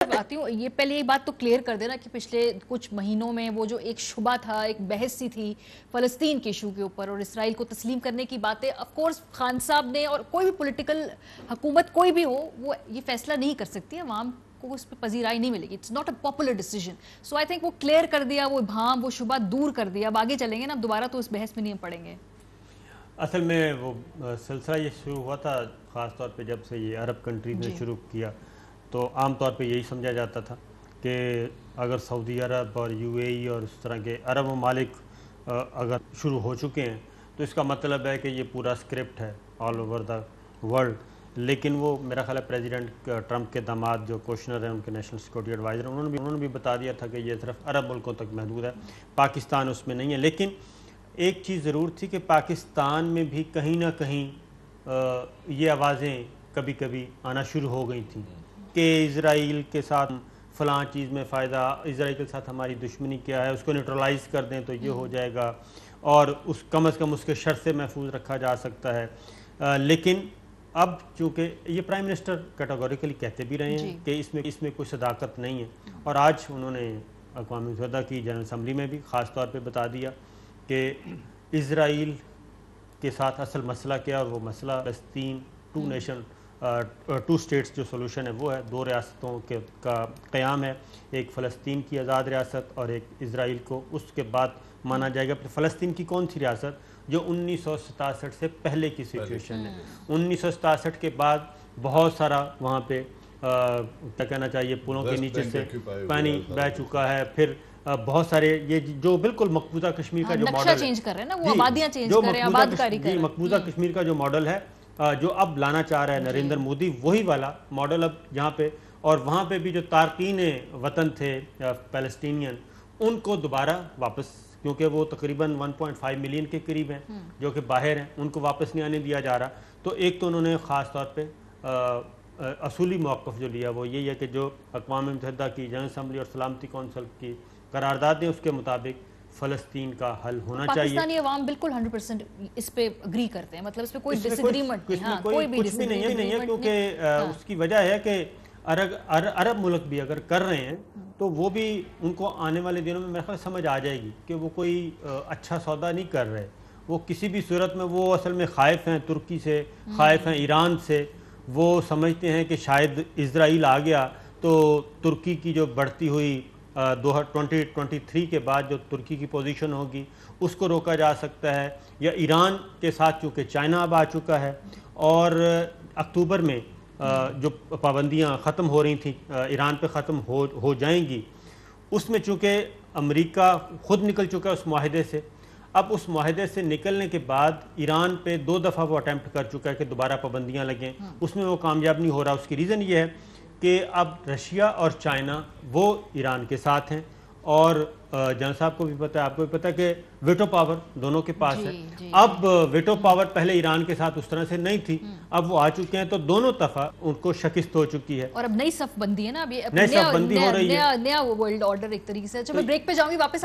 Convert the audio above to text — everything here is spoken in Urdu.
طرف آتی ہوں. یہ پہلے ایک بات تو کلیئر کر دینا کہ پچھلے کچھ مہینوں میں وہ جو ایک شبہ تھا, ایک بحث سی تھی فلسطین کے ایشو کے اوپر اور اسرائیل کو تسلیم کرنے کی باتیں, آف کورس خان صاحب نے اور کوئی بھی پولیٹیکل حکومت کوئی بھی ہو وہ یہ فیصلہ نہیں کر سکتی, عوام کو اس پہ پذیرائی نہیں ملے گی. It's not a popular decision. So I think وہ کلیئر کر دیا, وہ ابہام وہ شبہ دور کر دیا. اب آگے چلیں گے نا, اب دوبارہ تو اس بحث میں نہیں پڑیں گے. اصل میں وہ سلسلہ یہ شروع ہوا تھا خاص طور پہ جب سے یہ عرب کنٹریز نے شروع کیا, تو عام طور پہ یہی سمجھا جاتا تھا کہ اگر سعودی عرب اور یو اے ای اور اس طرح کے عرب ممالک اگر شروع ہو چکے ہیں تو اس کا مطلب ہے کہ یہ پورا سکرپٹ ہے آل اوور دا ورلڈ. لیکن وہ میرا خیال ہے پریزیڈنٹ ٹرمپ کے داماد جو کوشنر ہیں, ان کے نیشنل سیکورٹی ایڈوائزر, انہوں نے بھی بتا دیا تھا کہ یہ صرف عرب ملکوں تک محدود ہے, پاکستان اس میں نہیں ہے. لیکن ایک چیز ضرور تھی کہ پاکستان میں بھی کہیں نہ کہیں یہ آوازیں کبھی کبھی آنا شروع ہو گئی تھیں کہ اسرائیل کے ساتھ فلاں چیز میں فائدہ, اسرائیل کے ساتھ ہماری دشمنی کیا ہے, اس کو نیوٹرلائز کر دیں تو یہ ہو جائے گا, اور اس کم از کم اس کے شر سے محفوظ رکھا جا سکتا ہے. لیکن اب چونکہ یہ پرائم منسٹر کیٹاگوریکلی کہتے بھی رہے ہیں کہ اس میں کوئی صداقت نہیں ہے, اور آج انہوں نے اقوام متحدہ کی جنرل اسمبلی میں بھی خاص طور پہ بتا دیا کہ اسرائیل کے ساتھ اصل مسئلہ کیا, اور وہ مسئلہ فلسطین ٹو اسٹیٹس جو سولوشن ہے وہ ہے, دو ریاستوں کا قیام ہے, ایک فلسطین کی آزاد ریاست اور ایک اسرائیل کو اس کے بعد مانا جائے گا. فلسطین کی کون سی ریاست جو 1967 سے پہلے کی سچویشن ہے. 1967 کے بعد بہت سارا وہاں پہ کیا کہنا چاہیے پلوں کے نیچے سے پانی بہہ چکا ہے. پھر بہت سارے یہ جو بالکل مقبوضہ کشمیر کا جو ماڈل چینج کر رہے ہیں نا, وہ آبادیاں چینج کر رہے ہیں, آبادکاری کر رہے ہیں. مقبوضہ کشمیر کا جو ماڈل ہے جو اب لانا چاہ رہا ہے نریندر مودی, وہی والا ماڈل اب جہاں پہ, اور وہاں پہ بھی جو تارکین وطن تھے پیلسٹینین, ان کو دوبارہ واپس, کیونکہ وہ تقریباً 1.5 ملین کے قریب ہیں جو کہ باہر ہیں, ان کو واپس نہیں آنے دیا جا رہا. تو ایک تو انہوں نے خاص طور پہ اصولی موقف جو لیا وہ یہی ہے کہ جو اقوام متحدہ کی جنرل اسمبلی اور سلامتی کونسل کی قرارداد ہے اس کے مطابق فلسطین کا حل ہونا چاہیے. پاکستانی عوام بالکل 100% اس پہ اگری کرتے ہیں, مطلب اس پہ کوئی ڈس ایگریمنٹ نہیں, کوئی بھی کچھ بھی نہیں ہے, کیونکہ اس کی وجہ ہے کہ عرب ملک بھی اگر کر رہے ہیں تو وہ بھی ان کو آنے والے دنوں میں میرے خیال سمجھ آ جائے گی کہ وہ کوئی اچھا سودا نہیں کر رہے. وہ کسی بھی صورت میں وہ اصل میں خائف ہیں ترکی سے, خائف ہیں ایران سے. وہ سمجھتے ہیں کہ شاید اسرائیل آ گیا تو ترکی کی جو بڑھتی ہوئی 2023 کے بعد جو ترکی کی پوزیشن ہوگی اس کو روکا جا سکتا ہے, یا ایران کے ساتھ چونکہ چائنا اب آ چکا ہے, اور اکتوبر میں جو پابندیاں ختم ہو رہی تھیں ایران پہ ختم ہو جائیں گی, اس میں چونکہ امریکہ خود نکل چکا ہے اس معاہدے سے. اب اس معاہدے سے نکلنے کے بعد ایران پہ 2 دفعہ وہ اٹیمپٹ کر چکا ہے کہ دوبارہ پابندیاں لگیں, اس میں وہ کامیاب نہیں ہو رہا. اس کی ریزن یہ ہے کہ اب رشیا اور چائنا وہ ایران کے ساتھ ہیں, اور جنرل صاحب کو بھی پتہ ہے, آپ کو بھی پتہ ہے کہ ویٹو پاور دونوں کے پاس ہے. اب ویٹو پاور پہلے ایران کے ساتھ اس طرح سے نہیں تھی, اب وہ آ چکے ہیں, تو دونوں طرف ان کو شکست ہو چکی ہے, اور اب نئی صف بندی ہے نا, اب نئی صف بندی ہو رہی ہے, نیا ورلڈ آرڈر ایک طریقے سے. اچھا میں بریک پہ جاؤں گی, واپس